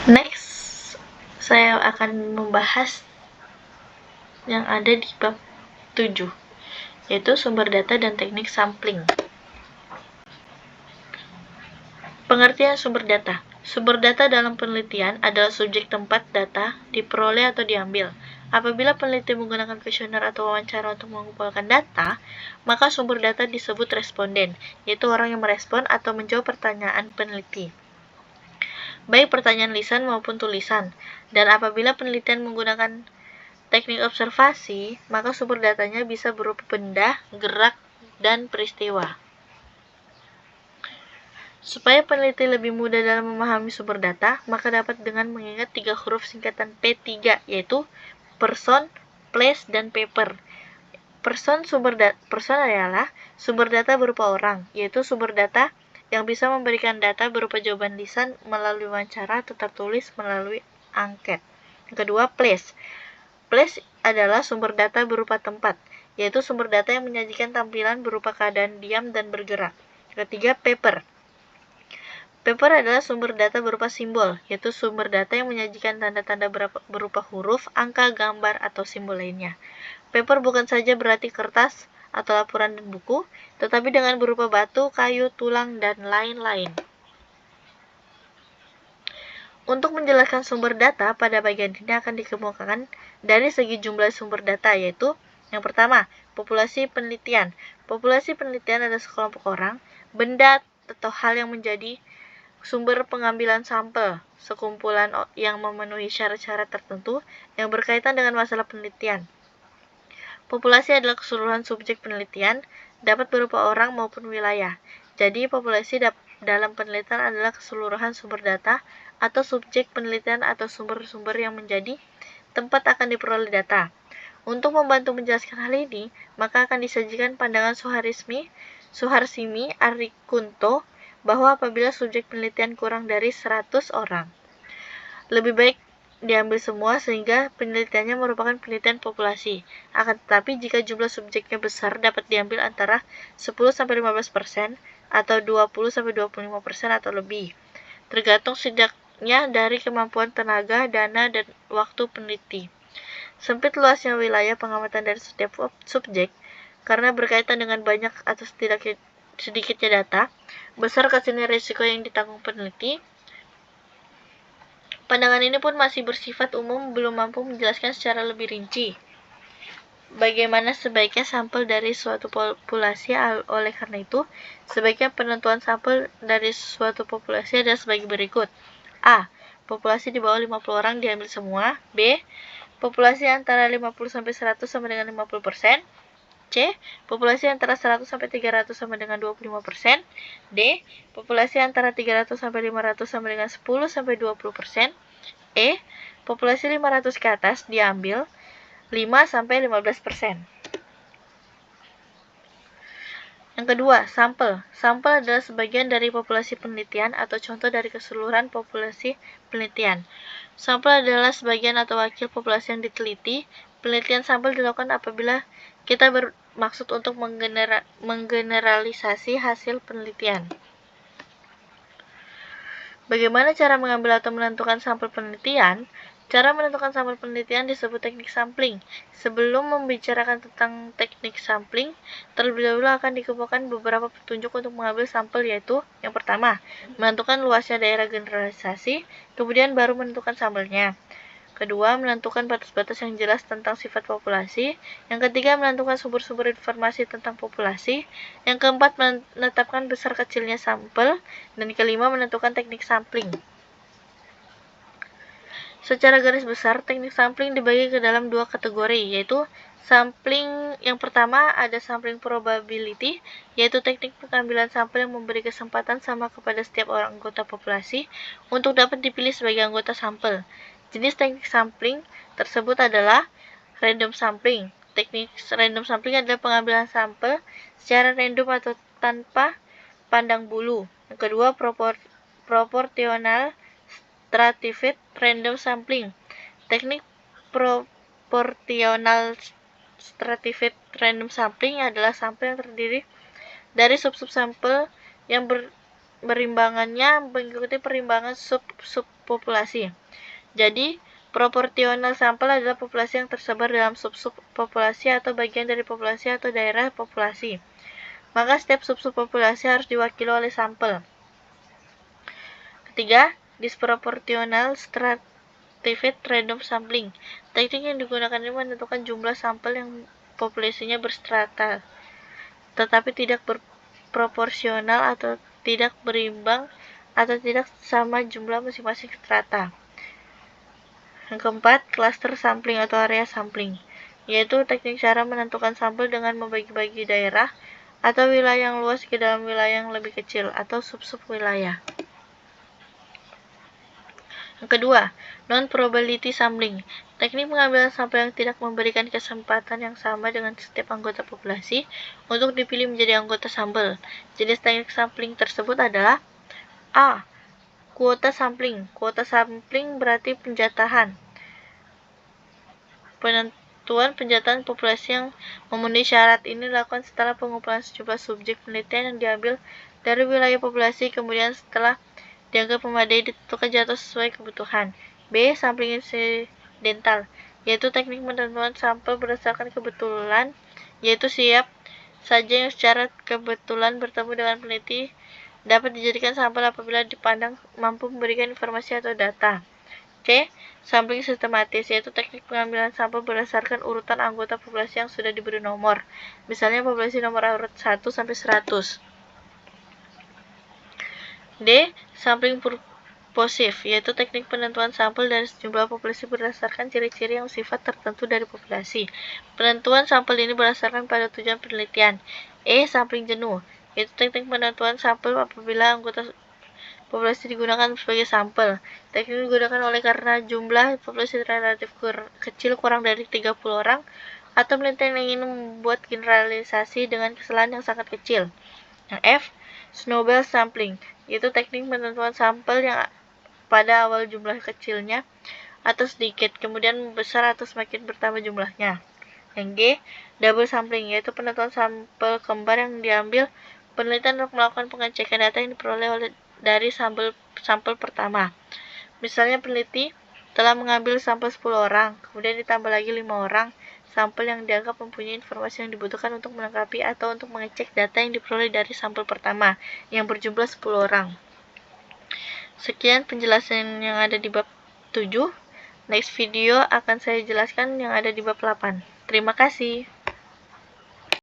Next, saya akan membahas yang ada di bab 7, yaitu sumber data dan teknik sampling. Pengertian sumber data. Sumber data dalam penelitian adalah subjek tempat data diperoleh atau diambil. Apabila peneliti menggunakan kuesioner atau wawancara untuk mengumpulkan data, maka sumber data disebut responden, yaitu orang yang merespon atau menjawab pertanyaan peneliti, baik pertanyaan lisan maupun tulisan. Dan apabila penelitian menggunakan teknik observasi, maka sumber datanya bisa berupa benda, gerak, dan peristiwa. Supaya peneliti lebih mudah dalam memahami sumber data, maka dapat dengan mengingat 3 huruf singkatan P3, yaitu person, place, dan paper. Person adalah sumber data berupa orang, yaitu sumber data yang bisa memberikan data berupa jawaban lisan melalui wawancara atau tertulis melalui angket. Yang kedua, place. Place adalah sumber data berupa tempat, yaitu sumber data yang menyajikan tampilan berupa keadaan diam dan bergerak. Ketiga, paper. Paper adalah sumber data berupa simbol, yaitu sumber data yang menyajikan tanda-tanda berupa huruf, angka, gambar, atau simbol lainnya. Paper bukan saja berarti kertas atau laporan dan buku, tetapi dengan berupa batu, kayu, tulang, dan lain-lain. Untuk menjelaskan sumber data, pada bagian ini akan dikemukakan dari segi jumlah sumber data, yaitu yang pertama, populasi penelitian. Populasi penelitian adalah sekelompok orang, benda, atau hal yang menjadi sumber pengambilan sampel, sekumpulan yang memenuhi syarat-syarat tertentu yang berkaitan dengan masalah penelitian. Populasi adalah keseluruhan subjek penelitian, dapat berupa orang maupun wilayah. Jadi, populasi dalam penelitian adalah keseluruhan sumber data atau subjek penelitian atau sumber-sumber yang menjadi tempat akan diperoleh data. Untuk membantu menjelaskan hal ini, maka akan disajikan pandangan Suharsimi Arikunto bahwa apabila subjek penelitian kurang dari 100 orang, lebih baik diambil semua sehingga penelitiannya merupakan penelitian populasi. Akan tetapi jika jumlah subjeknya besar, dapat diambil antara 10-15% atau 20-25% atau lebih, tergantung setidaknya dari kemampuan tenaga, dana, dan waktu peneliti. Sempit luasnya wilayah pengamatan dari setiap subjek karena berkaitan dengan banyak atau sedikitnya data, besar kecilnya risiko yang ditanggung peneliti. Pandangan ini pun masih bersifat umum, belum mampu menjelaskan secara lebih rinci bagaimana sebaiknya sampel dari suatu populasi. Oleh karena itu, sebaiknya penentuan sampel dari suatu populasi adalah sebagai berikut. A. Populasi di bawah 50 orang diambil semua. B. Populasi antara 50-100 sama dengan 50%. C. Populasi antara 100-300 sama dengan 25%. D. Populasi antara 300-500 sama dengan 10-20%. E. Populasi 500 ke atas diambil 5-15%. Yang kedua, sampel. Sampel adalah sebagian dari populasi penelitian atau contoh dari keseluruhan populasi penelitian. Sampel adalah sebagian atau wakil populasi yang diteliti. Penelitian sampel dilakukan apabila kita bermaksud untuk menggeneralisasi hasil penelitian. Bagaimana cara mengambil atau menentukan sampel penelitian? Cara menentukan sampel penelitian disebut teknik sampling. Sebelum membicarakan tentang teknik sampling, terlebih dahulu akan dikemukakan beberapa petunjuk untuk mengambil sampel, yaitu yang pertama, menentukan luasnya daerah generalisasi, kemudian baru menentukan sampelnya. Kedua, menentukan batas-batas yang jelas tentang sifat populasi. Yang ketiga, menentukan sumber-sumber informasi tentang populasi. Yang keempat, menetapkan besar kecilnya sampel. Dan kelima, menentukan teknik sampling. Secara garis besar, teknik sampling dibagi ke dalam dua kategori, yaitu sampling yang pertama ada sampling probability, yaitu teknik pengambilan sampel yang memberi kesempatan sama kepada setiap orang anggota populasi untuk dapat dipilih sebagai anggota sampel. Jenis teknik sampling tersebut adalah random sampling. Teknik random sampling adalah pengambilan sampel secara random atau tanpa pandang bulu. Yang kedua, proportional stratified random sampling. Teknik proportional stratified random sampling adalah sampel yang terdiri dari sub-sub sampel yang perimbangannya mengikuti perimbangan subpopulasi. Jadi, proporsional sampel adalah populasi yang tersebar dalam subpopulasi atau bagian dari populasi atau daerah populasi. Maka setiap subpopulasi harus diwakili oleh sampel. Ketiga, disproportional stratified random sampling. Teknik yang digunakan ini menentukan jumlah sampel yang populasinya berstrata, tetapi tidak berproporsional atau tidak berimbang atau tidak sama jumlah masing-masing strata. Yang keempat, cluster sampling atau area sampling, yaitu teknik cara menentukan sampel dengan membagi-bagi daerah atau wilayah yang luas ke dalam wilayah yang lebih kecil atau sub-sub wilayah. Yang kedua, non-probability sampling. Teknik pengambilan sampel yang tidak memberikan kesempatan yang sama dengan setiap anggota populasi untuk dipilih menjadi anggota sampel. Jenis teknik sampling tersebut adalah A. Kuota sampling. Kuota sampling berarti penjatahan. Penentuan penjatahan populasi yang memenuhi syarat ini dilakukan setelah pengumpulan sejumlah subjek penelitian yang diambil dari wilayah populasi, kemudian setelah dianggap memadai ditentukan jatuh sesuai kebutuhan. B. Sampling insidental, yaitu teknik penentuan sampel berdasarkan kebetulan, yaitu siapa saja yang secara kebetulan bertemu dengan peneliti dapat dijadikan sampel apabila dipandang mampu memberikan informasi atau data. C. Sampling sistematis, yaitu teknik pengambilan sampel berdasarkan urutan anggota populasi yang sudah diberi nomor. Misalnya populasi nomor urut 1 sampai 100. D. Sampling purposive, yaitu teknik penentuan sampel dari sejumlah populasi berdasarkan ciri-ciri yang sifat tertentu dari populasi. Penentuan sampel ini berdasarkan pada tujuan penelitian. E. Sampling jenuh, yaitu teknik penentuan sampel apabila anggota populasi digunakan sebagai sampel. Teknik digunakan oleh karena jumlah populasi relatif kecil, kurang dari 30 orang, atau penelitian yang ingin membuat generalisasi dengan kesalahan yang sangat kecil. Yang F. Snowball sampling, yaitu teknik penentuan sampel yang pada awal jumlah kecilnya atau sedikit, kemudian membesar atau semakin bertambah jumlahnya. Yang G. Double sampling, yaitu penentuan sampel kembar yang diambil penelitian untuk melakukan pengecekan data yang diperoleh dari sampel pertama. Misalnya peneliti telah mengambil sampel 10 orang, kemudian ditambah lagi 5 orang sampel yang dianggap mempunyai informasi yang dibutuhkan untuk melengkapi atau untuk mengecek data yang diperoleh dari sampel pertama yang berjumlah 10 orang. Sekian penjelasan yang ada di bab 7. Next video akan saya jelaskan yang ada di bab 8. Terima kasih.